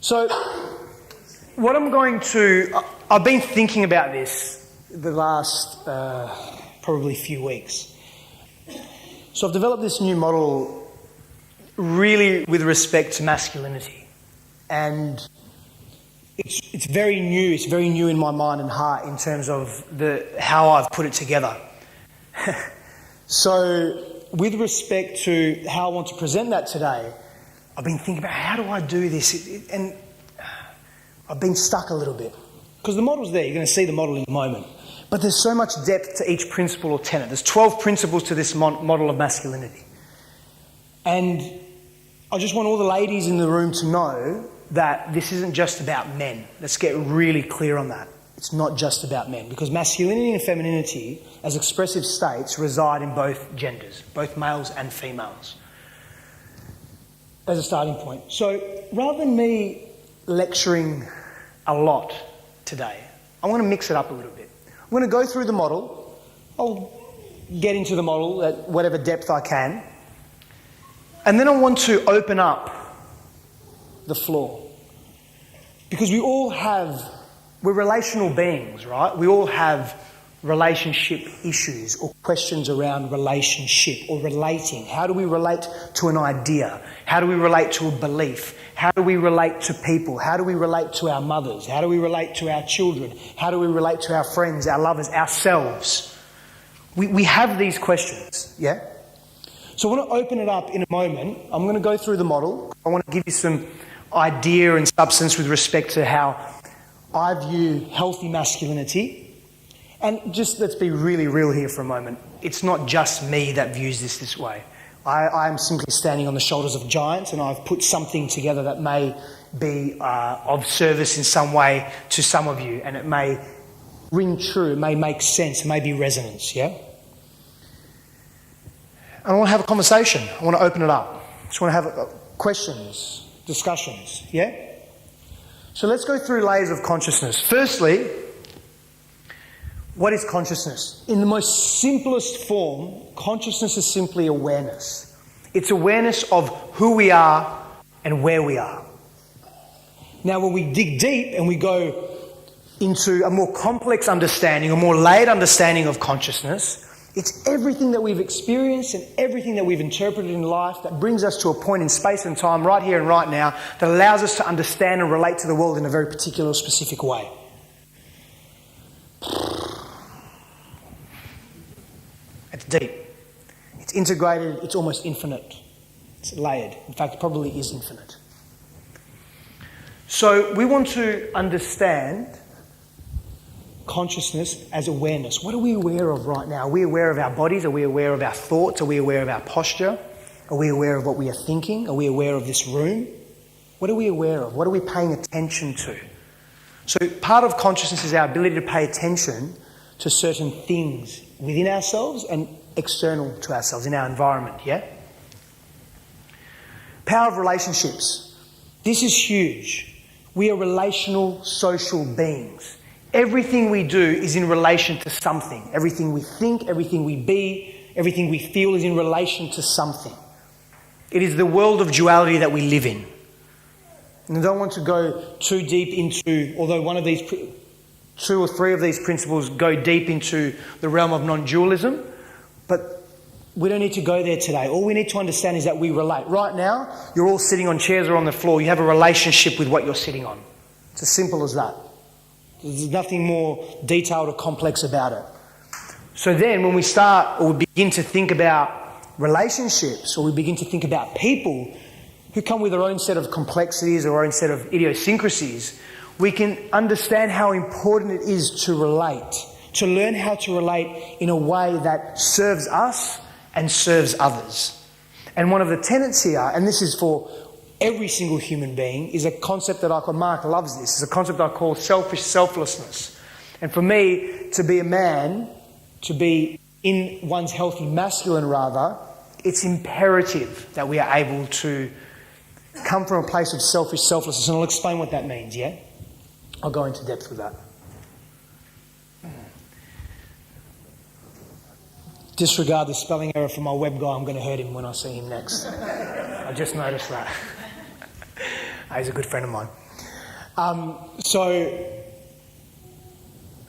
So, what I'm going to... I've been thinking about this the last probably few weeks. So I've developed this new model really with respect to masculinity. And it's very new. It's very new in my mind and heart in terms of how I've put it together. So with respect to how I want to present that today, I've been thinking about how do I do this? And I've been stuck a little bit. Because the model's there. You're going to see the model in a moment. But there's so much depth to each principle or tenet. There's 12 principles to this model of masculinity. And I just want all the ladies in the room to know that this isn't just about men. Let's get really clear on that. It's not just about men. Because masculinity and femininity, as expressive states, reside in both genders, both males and females, as a starting point. So rather than me lecturing a lot today, I want to mix it up a little bit. I'm going to go through the model. I'll get into the model at whatever depth I can. And then I want to open up the floor. Because we're relational beings, right? We all have relationship issues or questions around relationship or relating. How do we relate to an idea? How do we relate to a belief? How do we relate to people? How do we relate to our mothers? How do we relate to our children? How do we relate to our friends, our lovers, ourselves? We have these questions, yeah? So I want to open it up in a moment. I'm going to go through the model. I want to give you some idea and substance with respect to how I view healthy masculinity. And just let's be really real here for a moment. It's not just me that views this way. I'm simply standing on the shoulders of giants, and I've put something together that may be of service in some way to some of you, and it may ring true, it may make sense, it may be resonance, yeah? And I want to have a conversation. I want to open it up. I just want to have questions, discussions, yeah? So let's go through layers of consciousness. Firstly, what is consciousness? In the most simplest form, consciousness is simply awareness. It's awareness of who we are and where we are. Now, when we dig deep and we go into a more complex understanding, a more layered understanding of consciousness, it's everything that we've experienced and everything that we've interpreted in life that brings us to a point in space and time, right here and right now, that allows us to understand and relate to the world in a very particular, specific way. It's deep. It's integrated. It's almost infinite. It's layered. In fact, it probably is infinite. So we want to understand consciousness as awareness. What are we aware of right now? Are we aware of our bodies? Are we aware of our thoughts? Are we aware of our posture? Are we aware of what we are thinking? Are we aware of this room? What are we aware of? What are we paying attention to? So part of consciousness is our ability to pay attention to certain things within ourselves and external to ourselves in our environment, yeah? Power of relationships. This is huge. We are relational, social beings. Everything we do is in relation to something. Everything we think, everything we be, everything we feel is in relation to something. It is the world of duality that we live in. And I don't want to go too deep into, although one of these, two or three of these principles go deep into the realm of non-dualism, but we don't need to go there today. All we need to understand is that we relate. Right now, you're all sitting on chairs or on the floor. You have a relationship with what you're sitting on. It's as simple as that. There's nothing more detailed or complex about it. So then when we start or we begin to think about relationships, or we begin to think about people who come with their own set of complexities or their own set of idiosyncrasies, we can understand how important it is to relate, to learn how to relate in a way that serves us and serves others. And one of the tenets here, and this is for every single human being, is a concept that I call, Mark loves this, is a concept I call selflessness. And for me, to be a man, to be in one's healthy masculine rather, it's imperative that we are able to come from a place of selflessness. And I'll explain what that means, yeah? I'll go into depth with that. Disregard the spelling error from my web guy. I'm going to hurt him when I see him next. I just noticed that. He's a good friend of mine. So,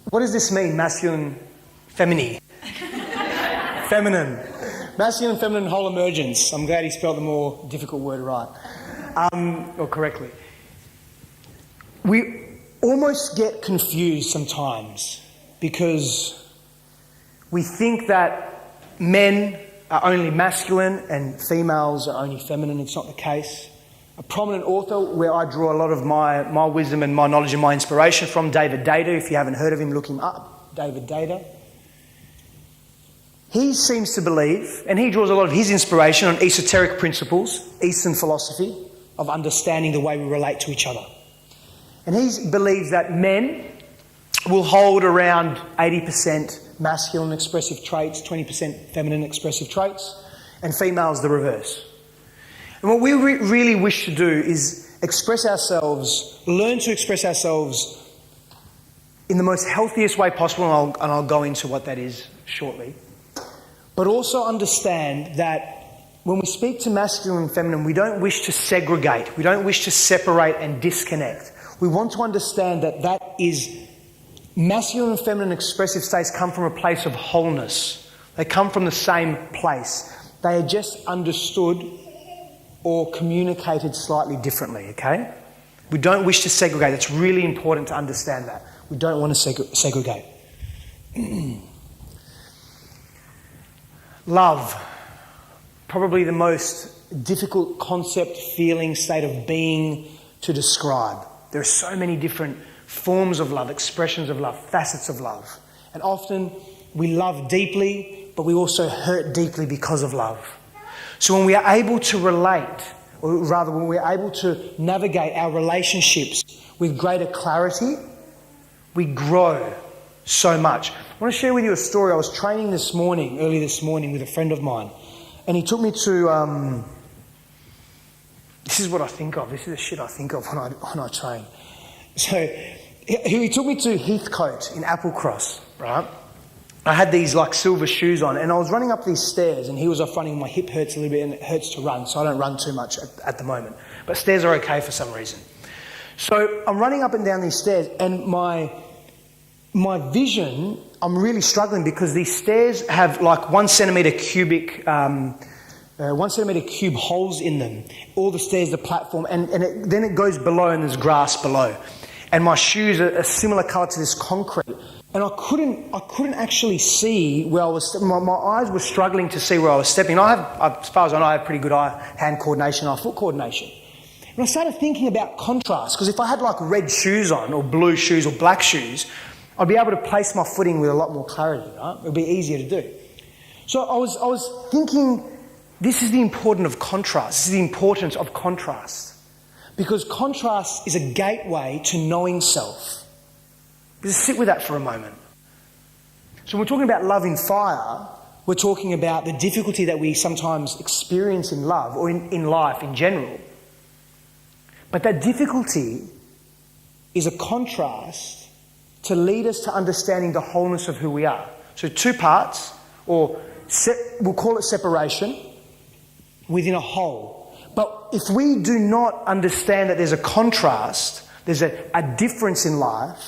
what does this mean, masculine, feminine? Feminine. Masculine, feminine, whole emergence. I'm glad he spelled the more difficult word right, or correctly. We almost get confused sometimes because we think that men are only masculine and females are only feminine. It's not the case. A prominent author where I draw a lot of my wisdom and my knowledge and my inspiration from, David Data. If you haven't heard of him, look him up. David Data. He seems to believe, and he draws a lot of his inspiration on esoteric principles, Eastern philosophy, of understanding the way we relate to each other. And he believes that men will hold around 80% masculine expressive traits, 20% feminine expressive traits, and females the reverse. And what we really wish to do is express ourselves, learn to express ourselves in the most healthiest way possible, and I'll go into what that is shortly. But also understand that when we speak to masculine and feminine, we don't wish to segregate. We don't wish to separate and disconnect. We want to understand that is masculine and feminine expressive states come from a place of wholeness. They come from the same place. They are just understood or communicated slightly differently, okay? We don't wish to segregate. It's really important to understand that. We don't want to segregate. Love, probably the most difficult concept, feeling, state of being to describe. There are so many different forms of love, expressions of love, facets of love. And often we love deeply, but we also hurt deeply because of love. So when we are able to relate, or rather when we are able to navigate our relationships with greater clarity, we grow so much. I want to share with you a story. I was training early this morning with a friend of mine, and he took me to, this is what I think of, this is the shit I think of when I train. So he took me to Heathcote in Applecross, right? I had these like silver shoes on, and I was running up these stairs, and he was off running. My hip hurts a little bit, and it hurts to run, so I don't run too much at the moment. But stairs are okay for some reason. So I'm running up and down these stairs, and my vision, I'm really struggling because these stairs have like 1 centimetre cube holes in them. All the stairs, the platform, and then it goes below, and there's grass below. And my shoes are a similar colour to this concrete. And I couldn't actually see where I was. My eyes were struggling to see where I was stepping. As far as I know, I have pretty good eye-hand coordination, eye-foot coordination. And I started thinking about contrast, because if I had like red shoes on, or blue shoes, or black shoes, I'd be able to place my footing with a lot more clarity, right? It would be easier to do. So I was thinking, this is the importance of contrast. This is the importance of contrast. Because contrast is a gateway to knowing self. Just sit with that for a moment. So when we're talking about love in fire, we're talking about the difficulty that we sometimes experience in love, or in life in general. But that difficulty is a contrast to lead us to understanding the wholeness of who we are. So 2 parts, or we'll call it separation, within a whole. But if we do not understand that there's a contrast, there's a difference in life,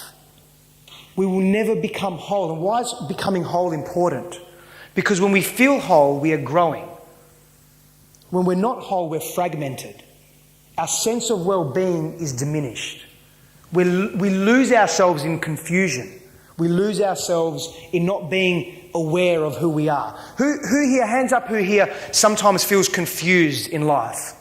we will never become whole. And why is becoming whole important? Because when we feel whole, we are growing. When we're not whole, we're fragmented. Our sense of well-being is diminished. We lose ourselves in confusion. We lose ourselves in not being aware of who we are. Who here, hands up, who here sometimes feels confused in life?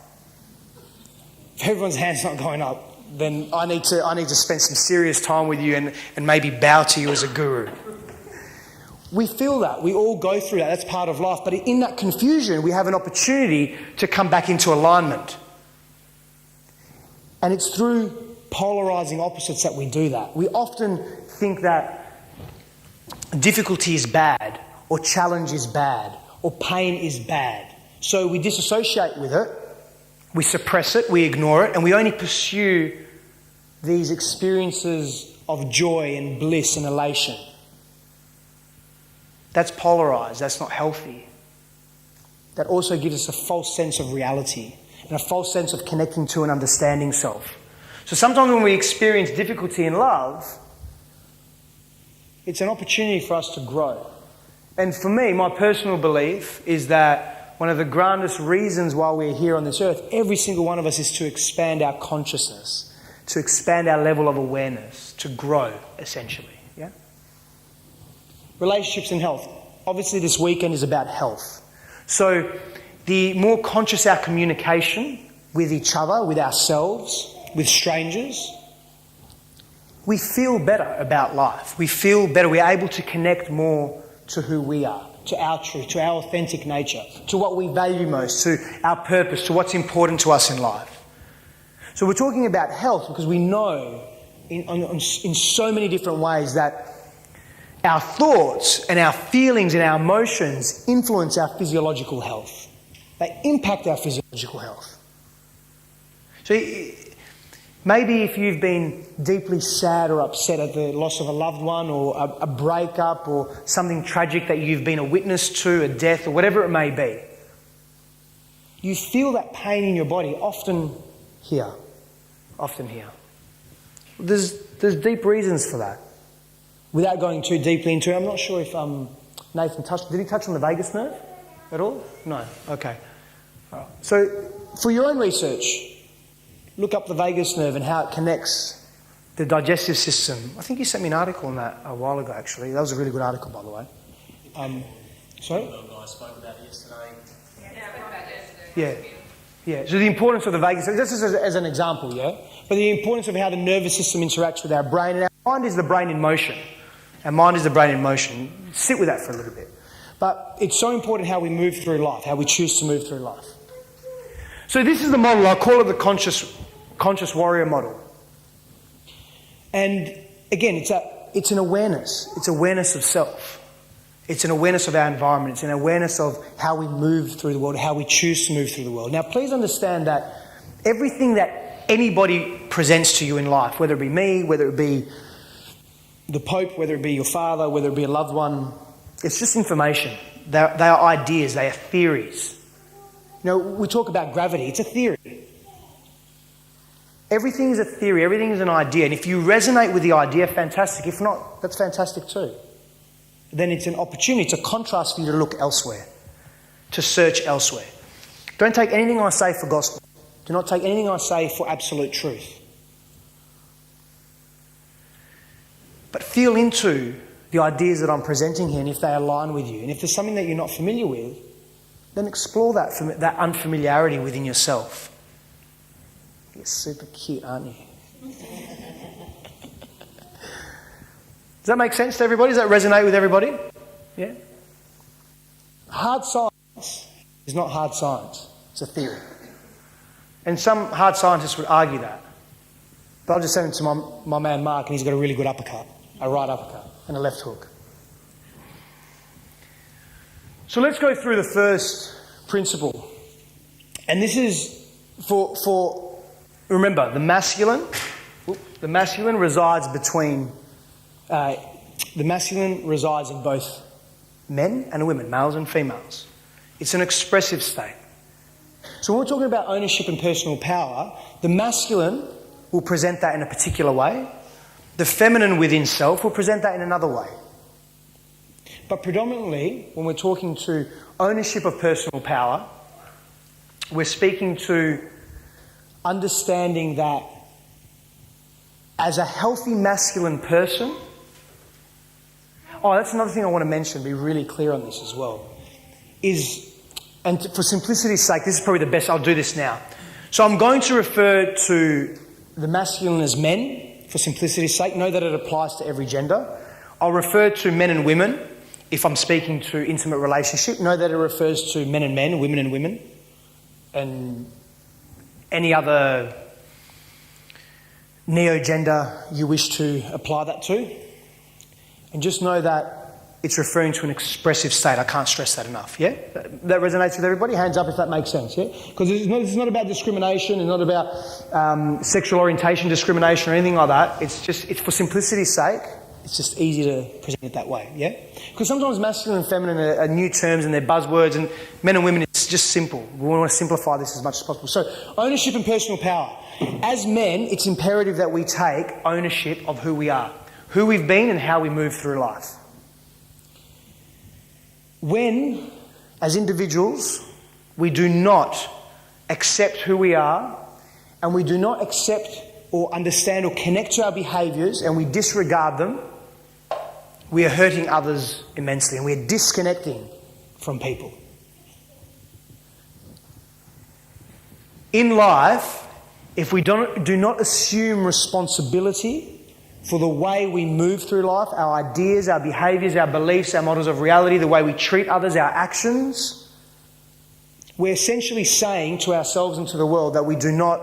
If everyone's hand's not going up, then I need to spend some serious time with you and maybe bow to you as a guru. We feel that. We all go through that. That's part of life. But in that confusion, we have an opportunity to come back into alignment. And it's through polarising opposites that we do that. We often think that difficulty is bad, or challenge is bad, or pain is bad. So we disassociate with it, we suppress it, we ignore it, and we only pursue these experiences of joy and bliss and elation. That's polarised, that's not healthy. That also gives us a false sense of reality and a false sense of connecting to and understanding self. So sometimes when we experience difficulty in love, it's an opportunity for us to grow. And for me, my personal belief is that one of the grandest reasons why we're here on this earth, every single one of us, is to expand our consciousness, to expand our level of awareness, to grow, essentially. Yeah? Relationships and health. Obviously, this weekend is about health. So the more conscious our communication with each other, with ourselves, with strangers, we feel better about life. We feel better. We're able to connect more to who we are, to our truth, to our authentic nature, to what we value most, to our purpose, to what's important to us in life. So we're talking about health because we know in so many different ways that our thoughts and our feelings and our emotions influence our physiological health. They impact our physiological health. So maybe if you've been deeply sad or upset at the loss of a loved one or a breakup or something tragic that you've been a witness to, a death or whatever it may be, you feel that pain in your body often here. There's deep reasons for that. Without going too deeply into it, I'm not sure if Nathan touched... Did he touch on the vagus nerve at all? No. Okay. All right. So for your own research, look up the vagus nerve and how it connects the digestive system. I think you sent me an article on that a while ago, actually. That was a really good article, by the way. Sorry? I spoke about it yesterday. Yeah. So the importance of the vagus nerve, this is as an example, yeah? But the importance of how the nervous system interacts with our brain. And our mind is the brain in motion. Our mind is the brain in motion. Sit with that for a little bit. But it's so important how we move through life, how we choose to move through life. So this is the model. I call it the conscious warrior model. And again, it's an awareness. It's awareness of self. It's an awareness of our environment. It's an awareness of how we move through the world, how we choose to move through the world. Now, please understand that everything that anybody presents to you in life, whether it be me, whether it be the Pope, whether it be your father, whether it be a loved one, it's just information. They are ideas. They are theories. You know, we talk about gravity. It's a theory. Everything is a theory. Everything is an idea. And if you resonate with the idea, fantastic. If not, that's fantastic too. Then it's an opportunity. It's a contrast for you to look elsewhere, to search elsewhere. Don't take anything I say for gospel. Do not take anything I say for absolute truth. But feel into the ideas that I'm presenting here, and if they align with you. And if there's something that you're not familiar with, then explore that unfamiliarity within yourself. You're super cute, aren't you? Does that make sense to everybody? Does that resonate with everybody? Yeah? Hard science is not hard science. It's a theory. And some hard scientists would argue that. But I'll just send it to my man Mark, and he's got a really good uppercut. A right uppercut and a left hook. So let's go through the first principle. And this is for remember, the masculine resides in both men and women, males and females. It's an expressive state. So when we're talking about ownership and personal power, the masculine will present that in a particular way. The feminine within self will present that in another way. But predominantly, when we're talking to ownership of personal power, we're speaking to understanding that as a healthy masculine person... Oh, that's another thing I want to mention, be really clear on this as well, and for simplicity's sake, this is probably the best, I'll do this now. So I'm going to refer to the masculine as men, for simplicity's sake. Know that it applies to every gender. I'll refer to men and women if I'm speaking to intimate relationship. Know that it refers to men and men, women and women, and any other neo-gender you wish to apply that to. And just know that it's referring to an expressive state. I can't stress that enough, yeah? That resonates with everybody? Hands up if that makes sense, yeah? Because it's not about discrimination, it's not about sexual orientation discrimination or anything like that. It's for simplicity's sake, it's just easy to present it that way, yeah? Because sometimes masculine and feminine are new terms and they're buzzwords, and men and women is just simple. We want to simplify this as much as possible. So, ownership and personal power. As men, it's imperative that we take ownership of who we are, who we've been and how we move through life. When, as individuals, we do not accept who we are and we do not accept or understand or connect to our behaviours and we disregard them, we are hurting others immensely and we're disconnecting from people. In life, if we do not assume responsibility for the way we move through life, our ideas, our behaviours, our beliefs, our models of reality, the way we treat others, our actions, we're essentially saying to ourselves and to the world that we do not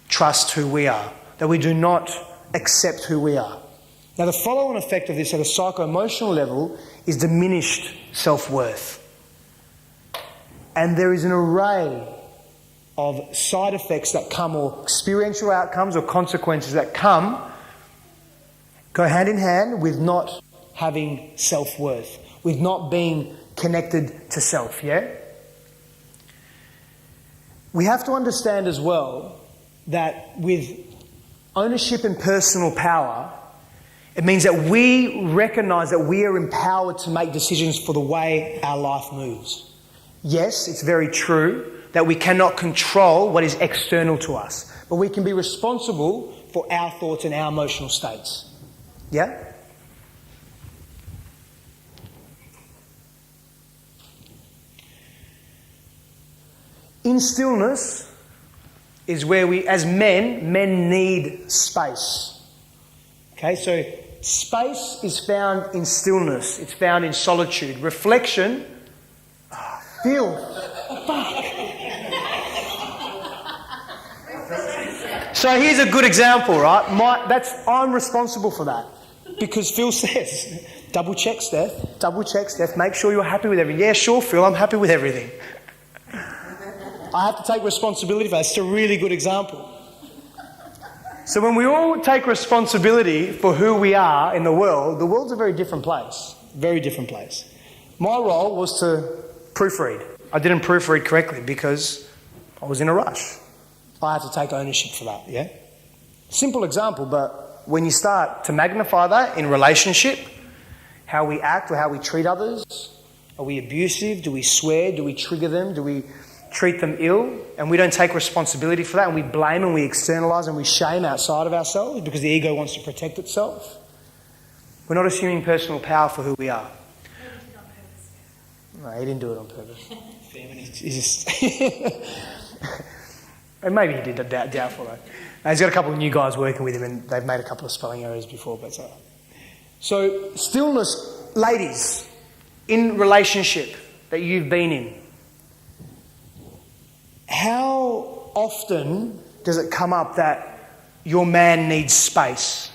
trust who we are, that we do not accept who we are. Now, the follow-on effect of this at a psycho-emotional level is diminished self-worth. And there is an array of side effects that come, or experiential outcomes or consequences that go hand in hand with not having self-worth, with not being connected to self, yeah? We have to understand as well that with ownership and personal power, it means that we recognise that we are empowered to make decisions for the way our life moves. Yes, it's very true that we cannot control what is external to us, but we can be responsible for our thoughts and our emotional states. Yeah? In stillness is where we, as men need space. Okay, so space is found in stillness. It's found in solitude. Reflection, So here's a good example, right? I'm responsible for that. Because Phil says, double check, Steph, make sure you're happy with everything. Yeah, sure, Phil, I'm happy with everything. I have to take responsibility for that. It's a really good example. So when we all take responsibility for who we are in the world's a very different place. Very different place. My role was to proofread. I didn't proofread correctly because I was in a rush. I had to take ownership for that, yeah? Simple example, but when you start to magnify that in relationship, how we act or how we treat others, are we abusive? Do we swear? Do we trigger them? Do we treat them ill? And we don't take responsibility for that, and we blame and we externalise and we shame outside of ourselves because the ego wants to protect itself. We're not assuming personal power for who we are. No, he didn't do it on purpose. He's just... And maybe he did, doubtful though. He's got a couple of new guys working with him and they've made a couple of spelling errors before, but it's all right. So, stillness, ladies, in relationship that you've been in, how often does it come up that your man needs space?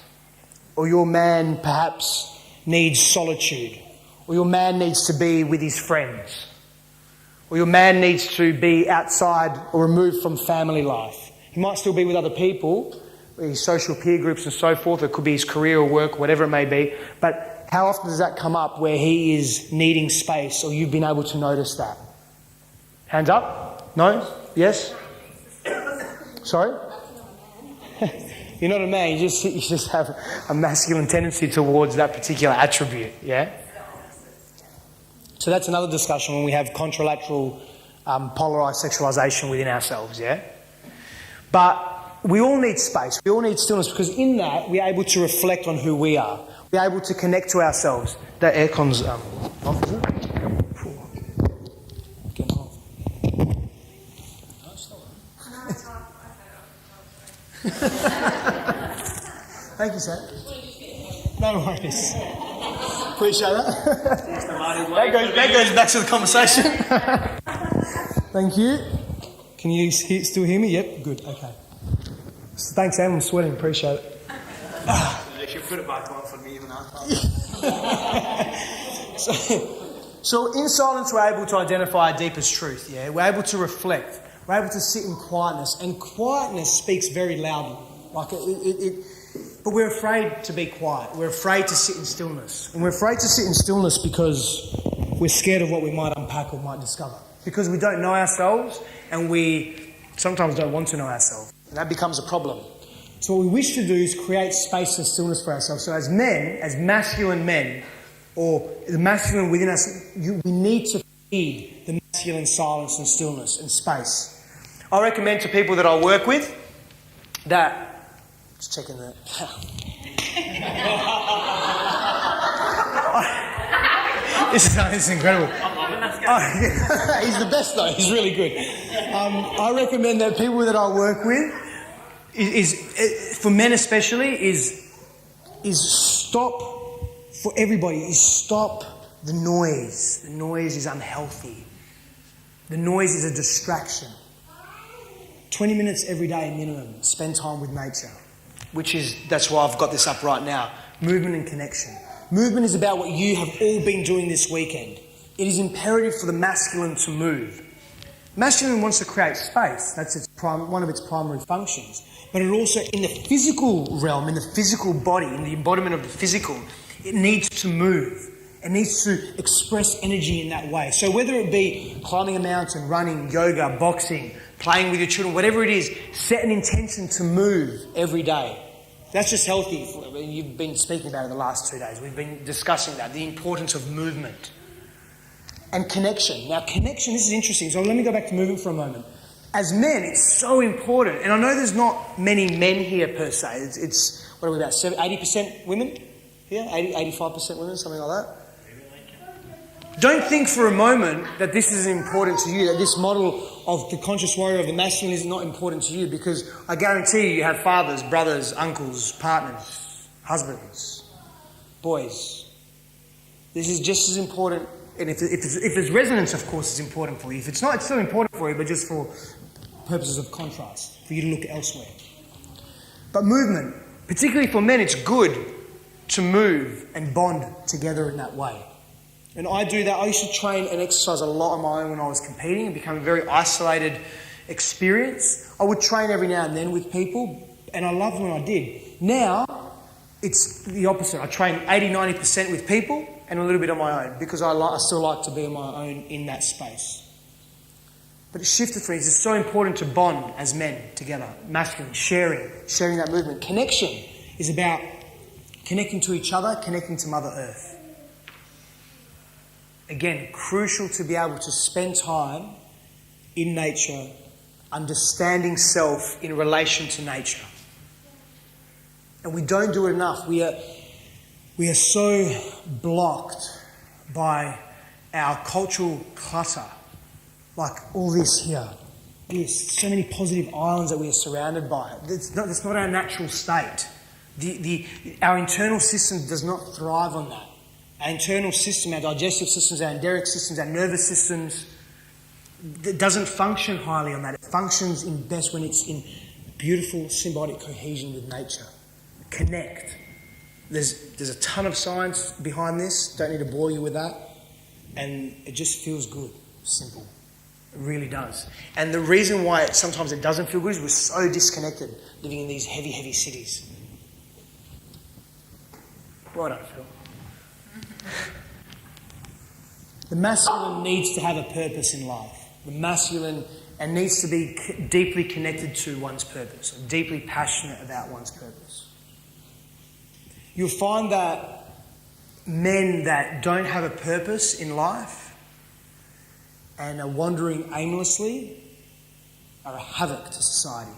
Or your man perhaps needs solitude? Or your man needs to be with his friends? Or your man needs to be outside or removed from family life? He might still be with other people, his social peer groups and so forth. It could be his career or work, whatever it may be. But how often does that come up where he is needing space or you've been able to notice that? Hands up? No? Yes? Sorry? You're not a man, you just have a masculine tendency towards that particular attribute, yeah? So that's another discussion when we have contralateral polarised sexualisation within ourselves, yeah? But we all need space, we all need stillness, because in that we're able to reflect on who we are. We're able to connect to ourselves. The aircon's off, is it? Getting off. Thank you, Sam. No worries. Appreciate that. that goes back to the conversation. Thank you. Can you still hear me? Yep, good, okay. Thanks, Sam, I'm sweating, appreciate it. You should put it back on for me even after. So in silence we're able to identify our deepest truth, yeah? We're able to reflect. We're able to sit in quietness. And quietness speaks very loudly. But we're afraid to be quiet. We're afraid to sit in stillness. And we're afraid to sit in stillness because we're scared of what we might unpack or might discover. because we don't know ourselves and we sometimes don't want to know ourselves. And that becomes a problem. So what we wish to do is create space and stillness for ourselves. So as men, as masculine men, or the masculine within us, we need to feed the masculine silence and stillness and space. I recommend to people that I work with that... Just checking that. This is incredible. He's the best though. He's really good. I recommend that people that I work with, for men especially, is stop, for everybody, is stop the noise. The noise is unhealthy. The noise is a distraction. 20 minutes every day minimum, spend time with nature. That's why I've got this up right now. Movement and connection. Movement is about what you have all been doing this weekend. It is imperative for the masculine to move. Masculine wants to create space. That's one of its primary functions. But it also, in the physical realm, in the physical body, in the embodiment of the physical, it needs to move. It needs to express energy in that way. So whether it be climbing a mountain, running, yoga, boxing, playing with your children, whatever it is, set an intention to move every day. That's just healthy. You've been speaking about it the last 2 days. We've been discussing that, the importance of movement. And connection. Now connection, this is interesting. So let me go back to movement for a moment. As men, it's so important. And I know there's not many men here per se. It's what are we about, 80% women here? 85% women, something like that? Don't think for a moment that this is important to you, that this model of the conscious warrior of the masculine is not important to you, because I guarantee you have fathers, brothers, uncles, partners, husbands, boys. This is just as important, and if there's resonance, of course, it's important for you. If it's not, it's still important for you, but just for purposes of contrast, for you to look elsewhere. But movement, particularly for men, it's good to move and bond together in that way. And I do that. I used to train and exercise a lot on my own when I was competing. It became a very isolated experience. I would train every now and then with people, and I loved when I did. Now, it's the opposite. I train 80-90% with people and a little bit on my own, because I still like to be on my own in that space. But it shifted for me. It's so important to bond as men together, masculine, sharing that movement. Connection is about connecting to each other, connecting to Mother Earth. Again, crucial to be able to spend time in nature, understanding self in relation to nature. And we don't do it enough. We are so blocked by our cultural clutter. Like all this here, so many positive islands that we are surrounded by. That's not our natural state. Our internal system does not thrive on that. Our internal system, our digestive systems, our enteric systems, our nervous systems, it doesn't function highly on that. It functions best when it's in beautiful symbiotic cohesion with nature. Connect. There's a ton of science behind this. Don't need to bore you with that. And it just feels good. Simple. It really does. And the reason why sometimes it doesn't feel good is we're so disconnected living in these heavy, heavy cities. Well done, Phil. The masculine needs to have a purpose in life. The masculine and needs to be deeply connected to one's purpose, or deeply passionate about one's purpose. You'll find that men that don't have a purpose in life and are wandering aimlessly are a havoc to society.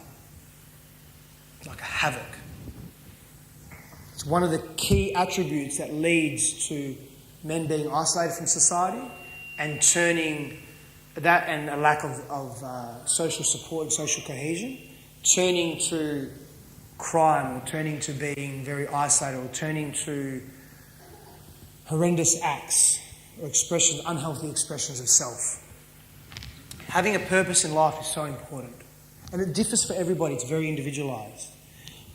Like a havoc. It's one of the key attributes that leads to men being isolated from society and turning that, and a lack of social support and social cohesion, turning to crime, or turning to being very isolated, or turning to horrendous acts or expressions, unhealthy expressions of self. Having a purpose in life is so important. And it differs for everybody, it's very individualised.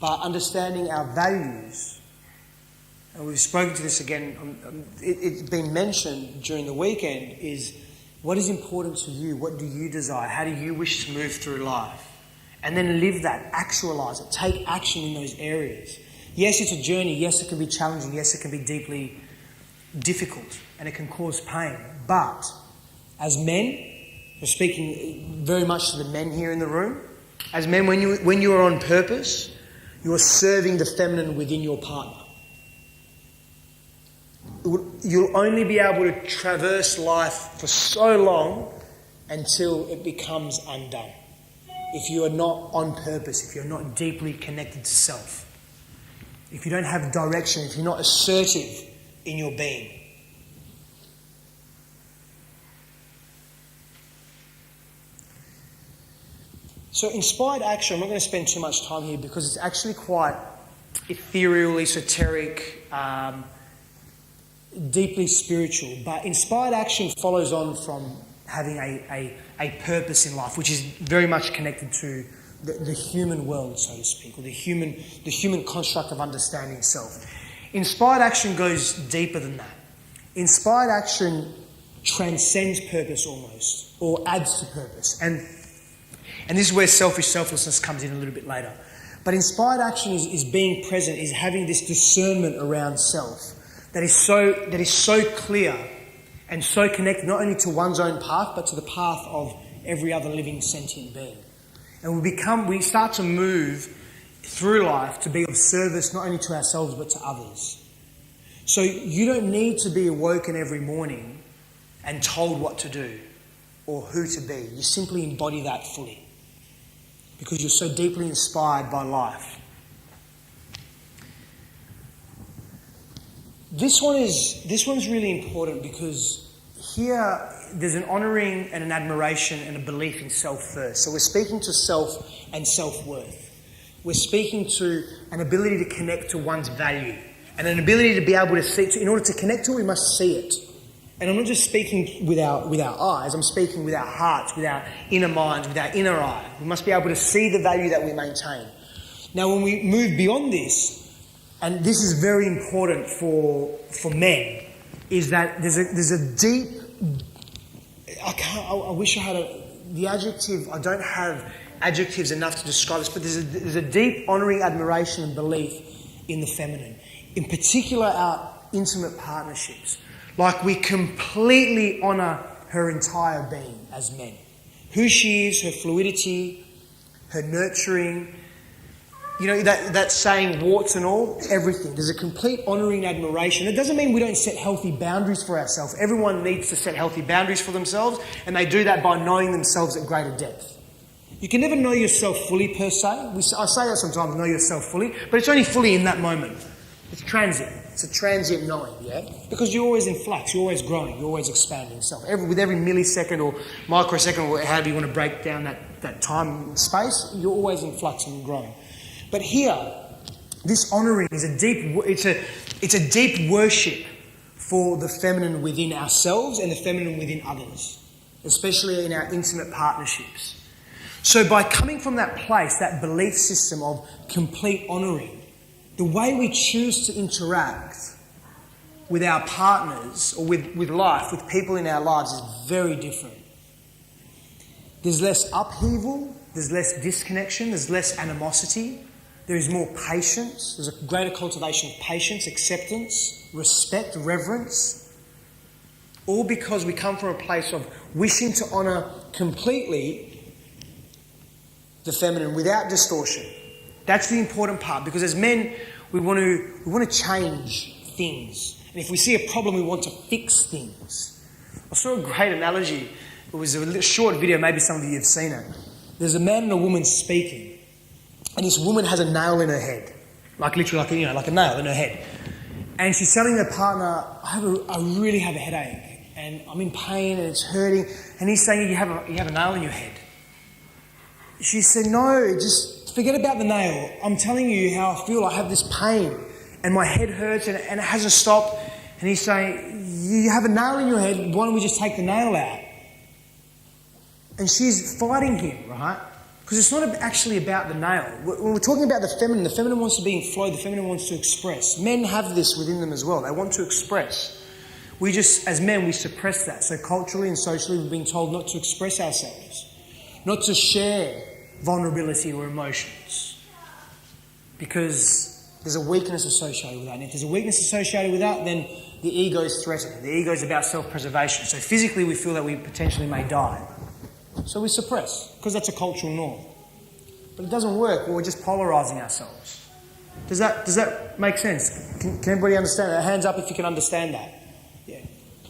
But understanding our values, and we've spoken to this again, it's been mentioned during the weekend, is what is important to you? What do you desire? How do you wish to move through life? And then live that, actualise it, take action in those areas. Yes, it's a journey. Yes, it can be challenging. Yes, it can be deeply difficult and it can cause pain. But as men, I'm speaking very much to the men here in the room. As men, when you are on purpose, you are serving the feminine within your partner. You'll only be able to traverse life for so long until it becomes undone. If you are not on purpose, if you're not deeply connected to self, if you don't have direction, if you're not assertive in your being. So inspired action, I'm not going to spend too much time here because it's actually quite ethereal, esoteric, deeply spiritual. But inspired action follows on from having a purpose in life, which is very much connected to the human world, so to speak, or the human construct of understanding self. Inspired action goes deeper than that. Inspired action transcends purpose almost, or adds to purpose. And this is where selflessness comes in a little bit later. But inspired action is being present, is having this discernment around self that is so clear and so connected not only to one's own path, but to the path of every other living sentient being. And we start to move through life to be of service not only to ourselves but to others. So you don't need to be awoken every morning and told what to do or who to be. You simply embody that fully because you're so deeply inspired by life. This one's really important because here there's an honouring and an admiration and a belief in self first. So we're speaking to self and self-worth. We're speaking to an ability to connect to one's value and an ability to be able to see. In order to connect to it, we must see it. And I'm not just speaking with our eyes, I'm speaking with our hearts, with our inner minds, with our inner eye. We must be able to see the value that we maintain. Now when we move beyond this, and this is very important for men, is that there's a deep, I wish I had the adjective, I don't have adjectives enough to describe this, but there's a deep honouring admiration and belief in the feminine. In particular, our intimate partnerships. Like we completely honour her entire being as men. Who she is, her fluidity, her nurturing, you know, that saying, warts and all, everything. There's a complete honouring admiration. It doesn't mean we don't set healthy boundaries for ourselves. Everyone needs to set healthy boundaries for themselves, and they do that by knowing themselves at greater depth. You can never know yourself fully per se. I say that sometimes, know yourself fully, but it's only fully in that moment. It's transient. It's a transient knowing, yeah? Because you're always in flux, you're always growing, you're always expanding yourself. With every millisecond or microsecond, or however you want to break down that time and space, you're always in flux and growing. But here, this honouring is a deep worship for the feminine within ourselves and the feminine within others, especially in our intimate partnerships. So by coming from that place, that belief system of complete honouring, the way we choose to interact with our partners or with life, with people in our lives is very different. There's less upheaval, there's less disconnection, there's less animosity, there is more patience, there's a greater cultivation of patience, acceptance, respect, reverence, all because we come from a place of wishing to honour completely the feminine without distortion. That's the important part, because as men, we want to change things. And if we see a problem, we want to fix things. I saw a great analogy. It was a short video, maybe some of you have seen it. There's a man and a woman speaking, and this woman has a nail in her head. Like literally like a nail in her head. And she's telling her partner, I really have a headache, and I'm in pain and it's hurting. And he's saying, you have a nail in your head. She said, no, just forget about the nail. I'm telling you how I feel. I have this pain and my head hurts and it hasn't stopped. And he's saying, you have a nail in your head. Why don't we just take the nail out? And she's fighting him, right? Because it's not actually about the nail. When we're talking about the feminine wants to be in flow. The feminine wants to express. Men have this within them as well. They want to express. We just, as men, we suppress that. So culturally and socially, we've been told not to express ourselves. Not to share vulnerability or emotions, because there's a weakness associated with that. And if there's a weakness associated with that, then the ego is threatened. The ego is about self-preservation. So physically we feel that we potentially may die. So we suppress, because that's a cultural norm. But it doesn't work, we're just polarising ourselves. Does that make sense? Can everybody understand that? Hands up if you can understand that. Yeah.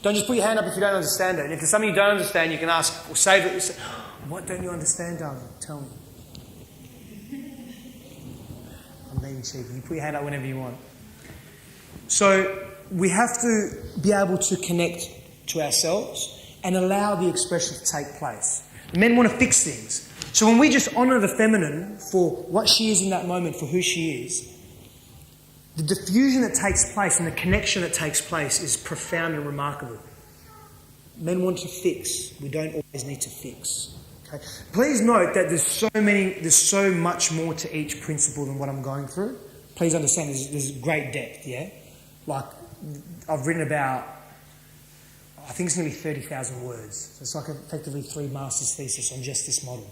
Don't just put your hand up if you don't understand it. And if there's something you don't understand, you can ask or save it. Say, what don't you understand, darling? Tell me. I'm being cheeky. You put your hand up whenever you want. So we have to be able to connect to ourselves and allow the expression to take place. Men want to fix things. So when we just honour the feminine for what she is in that moment, for who she is, the diffusion that takes place and the connection that takes place is profound and remarkable. Men want to fix. We don't always need to fix. Okay? Please note that there's so much more to each principle than what I'm going through. Please understand there's great depth, yeah? Like, I've written about, I think it's nearly 30,000 words. So it's like effectively 3 master's thesis on just this model.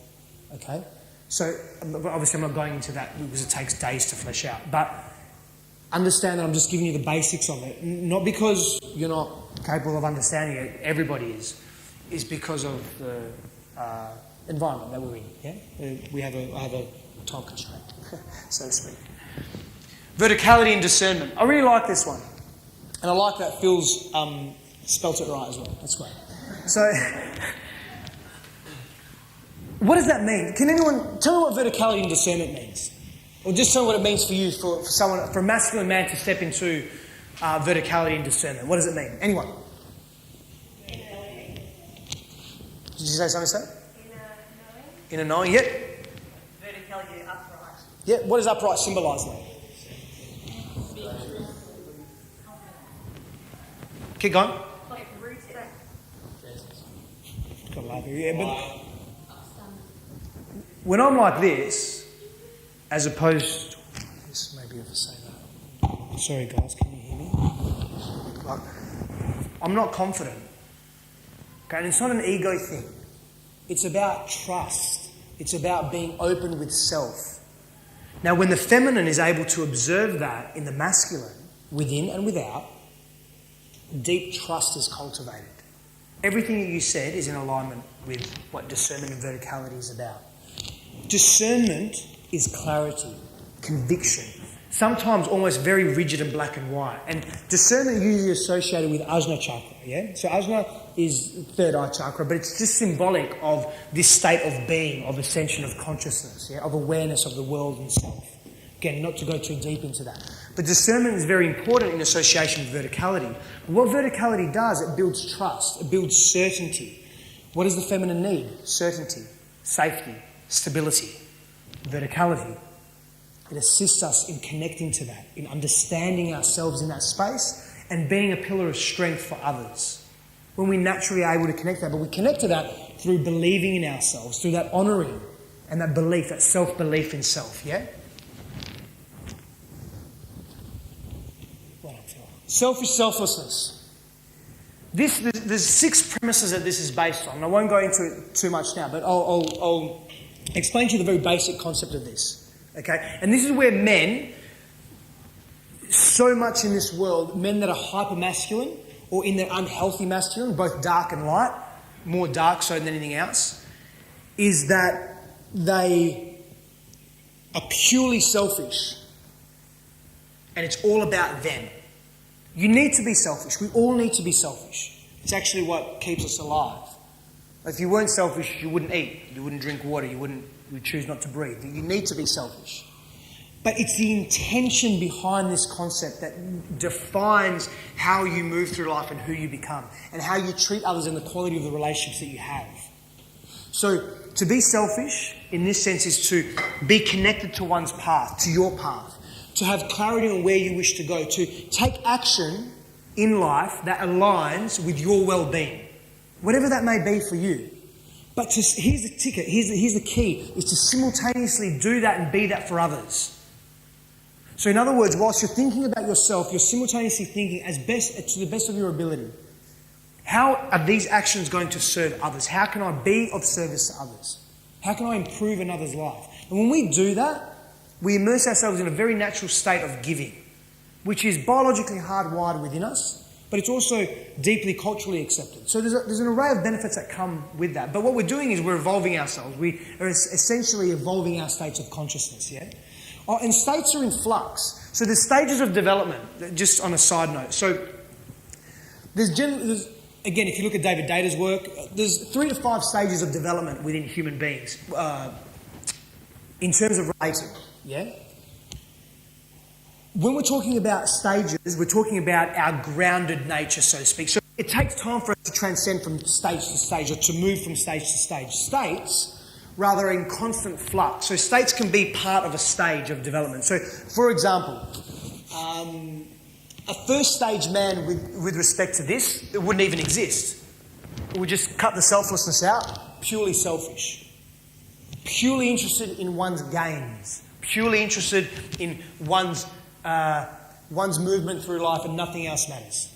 Okay? So, obviously I'm not going into that because it takes days to flesh out. But understand that I'm just giving you the basics of it. Not because you're not capable of understanding it, everybody is. Is because of the environment that we're in. Yeah? I have a time constraint, so to speak. Verticality and discernment. I really like this one. And I like that Phil's spelt it right as well. That's great. So, what does that mean? Can anyone tell me what verticality and discernment means? Or just tell me what it means for you, for a masculine man to step into verticality and discernment. What does it mean? Anyone? Did you say something, Stef? Inner knowing, yep. Verticality, upright. Yeah, what does upright symbolise then? Keep going. Like rooted. Got love you, yeah, but when I'm like this, as opposed to this, maybe if I say that. Sorry guys, can you hear me? Like, I'm not confident. Okay, and it's not an ego thing. It's about trust. It's about being open with self. Now, when the feminine is able to observe that in the masculine, within and without, deep trust is cultivated. Everything that you said is in alignment with what discernment and verticality is about. Discernment is clarity, conviction, sometimes almost very rigid and black and white. And discernment is usually associated with Ajna chakra, yeah? So Ajna is third eye chakra, but it's just symbolic of this state of being, of ascension of consciousness, yeah? Of awareness of the world and self. Again, not to go too deep into that. But discernment is very important in association with verticality. What verticality does, it builds trust, it builds certainty. What does the feminine need? Certainty, safety, stability. Verticality, it assists us in connecting to that, in understanding ourselves in that space and being a pillar of strength for others. When we naturally are able to connect that, but we connect to that through believing in ourselves, through that honouring and that belief, that self-belief in self, yeah? Selfish selflessness. There's 6 premises that this is based on. I won't go into it too much now, but I'll explain to you the very basic concept of this. Okay? And this is where men, so much in this world, men that are hyper-masculine or in their unhealthy masculine, both dark and light, more dark so than anything else, is that they are purely selfish and it's all about them. You need to be selfish. We all need to be selfish. It's actually what keeps us alive. If you weren't selfish, you wouldn't eat, you wouldn't drink water, you would choose not to breathe. You need to be selfish. But it's the intention behind this concept that defines how you move through life and who you become and how you treat others and the quality of the relationships that you have. So to be selfish in this sense is to be connected to one's path, to your path, to have clarity on where you wish to go, to take action in life that aligns with your well-being, whatever that may be for you. But here's the ticket, here's the key, is to simultaneously do that and be that for others. So in other words, whilst you're thinking about yourself, you're simultaneously thinking to the best of your ability, how are these actions going to serve others? How can I be of service to others? How can I improve another's life? And when we do that, we immerse ourselves in a very natural state of giving, which is biologically hardwired within us, but it's also deeply culturally accepted. So there's an array of benefits that come with that. But what we're doing is we're evolving ourselves. We are essentially evolving our states of consciousness, yeah? And states are in flux. So there's stages of development, just on a side note. So there's again, if you look at David Data's work, there's 3 to 5 stages of development within human beings in terms of relating, yeah? When we're talking about stages, we're talking about our grounded nature, so to speak. So it takes time for us to transcend from stage to stage, or to move from stage to stage. States, rather, are in constant flux. So states can be part of a stage of development. So, for example, a first stage man with respect to this, it wouldn't even exist. It would just cut the selflessness out, purely selfish. Purely interested in one's gains. Purely interested in one's movement through life, and nothing else matters.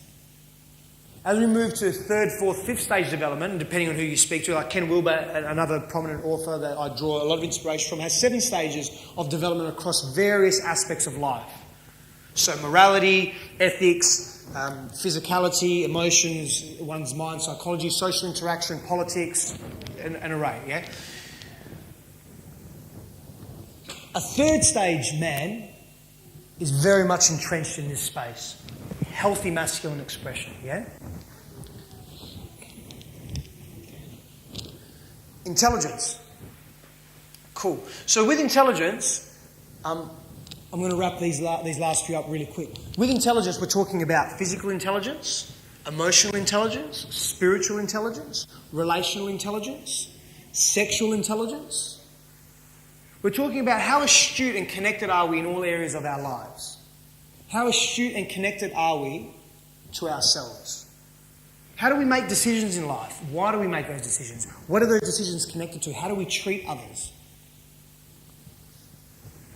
As we move to 3rd, 4th, 5th stage development, and depending on who you speak to, like Ken Wilber, another prominent author that I draw a lot of inspiration from, has 7 stages of development across various aspects of life. So morality, ethics, physicality, emotions, one's mind, psychology, social interaction, politics, an array, yeah? A 3rd stage man is very much entrenched in this space. Healthy masculine expression, yeah? Intelligence. Cool. So with intelligence, I'm going to wrap these last few up really quick. With intelligence, we're talking about physical intelligence, emotional intelligence, spiritual intelligence, relational intelligence, sexual intelligence. We're talking about how astute and connected are we in all areas of our lives. How astute and connected are we to ourselves? How do we make decisions in life? Why do we make those decisions? What are those decisions connected to? How do we treat others?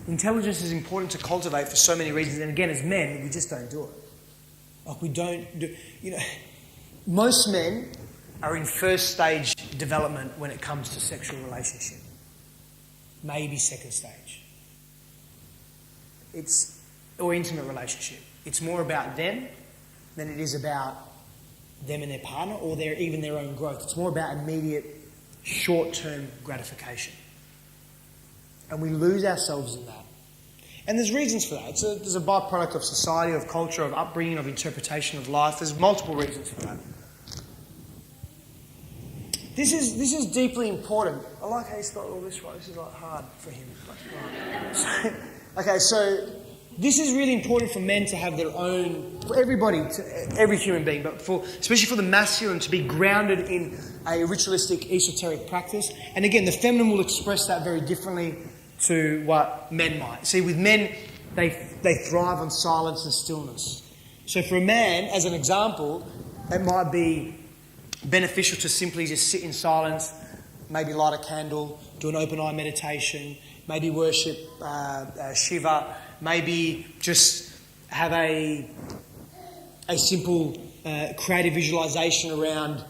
Intelligence is important to cultivate for so many reasons, and again, as men, we just don't do it. Like, we don't do... most men are in 1st stage development when it comes to sexual relationship. Maybe 2nd stage. Or intimate relationship. It's more about them than it is about them and their partner, or even their own growth. It's more about immediate, short-term gratification. And we lose ourselves in that. And there's reasons for that. There's a byproduct of society, of culture, of upbringing, of interpretation of life. There's multiple reasons for that. This is deeply important. I like how he's got all this right. This is like hard for him. So this is really important for men to have their own, for everybody, every human being, but especially for the masculine to be grounded in a ritualistic, esoteric practice. And again, the feminine will express that very differently to what men might. See, with men, they thrive on silence and stillness. So for a man, as an example, it might be beneficial to simply just sit in silence, maybe light a candle, do an open eye meditation, maybe worship Shiva, maybe just have a simple creative visualization around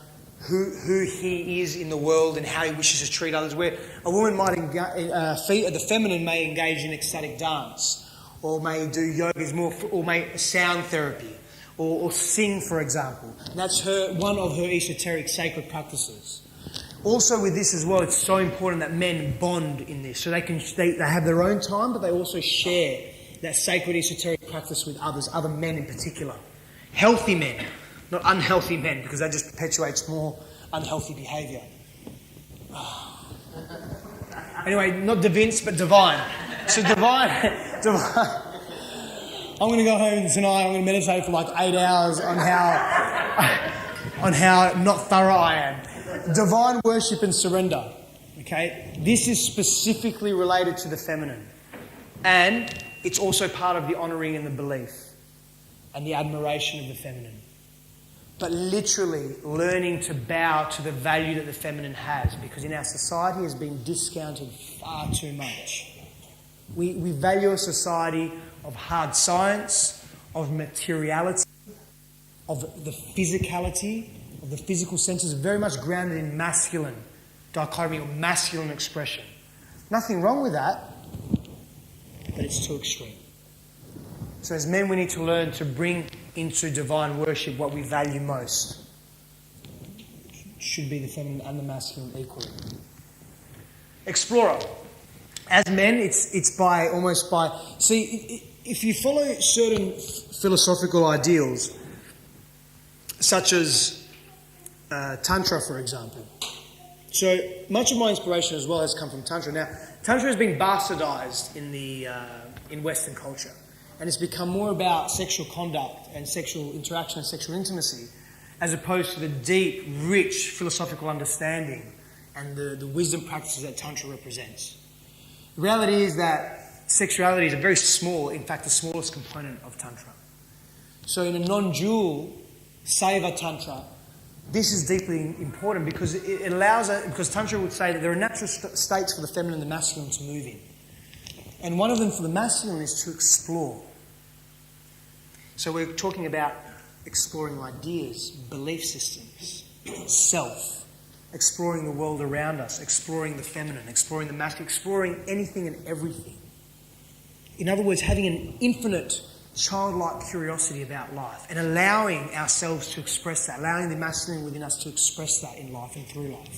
who he is in the world and how he wishes to treat others. Where a woman might the feminine may engage in ecstatic dance, or may do yoga, or may sound therapy, or sing, for example. And that's one of her esoteric sacred practices. Also with this as well, it's so important that men bond in this. So they have their own time, but they also share that sacred esoteric practice with others, other men in particular. Healthy men, not unhealthy men, because that just perpetuates more unhealthy behaviour. Anyway, not Vince, but divine. So divine. I'm going to go home tonight, I'm going to meditate for like 8 hours on how not thorough I am. Divine worship and surrender. Okay? This is specifically related to the feminine. And it's also part of the honouring and the belief and the admiration of the feminine. But literally learning to bow to the value that the feminine has, because in our society has been discounted far too much. We value a society of hard science, of materiality, of the physicality, of the physical senses, very much grounded in masculine dichotomy or masculine expression. Nothing wrong with that, but it's too extreme. So as men, we need to learn to bring into divine worship, what we value most should be the feminine and the masculine equally. Explorer. As men, it's by almost by... See, if you follow certain philosophical ideals, such as Tantra, for example. So much of my inspiration as well has come from Tantra. Now, Tantra has been bastardized in Western culture, and it's become more about sexual conduct and sexual interaction and sexual intimacy, as opposed to the deep, rich philosophical understanding and the wisdom practices that Tantra represents. The reality is that sexuality is a very small, in fact, the smallest component of Tantra. So in a non-dual Saiva Tantra, this is deeply important because it allows, because Tantra would say that there are natural states for the feminine and the masculine to move in. And one of them for the masculine is to explore. So we're talking about exploring ideas, belief systems, self, exploring the world around us, exploring the feminine, exploring the masculine, exploring anything and everything. In other words, having an infinite childlike curiosity about life and allowing ourselves to express that, allowing the masculine within us to express that in life and through life.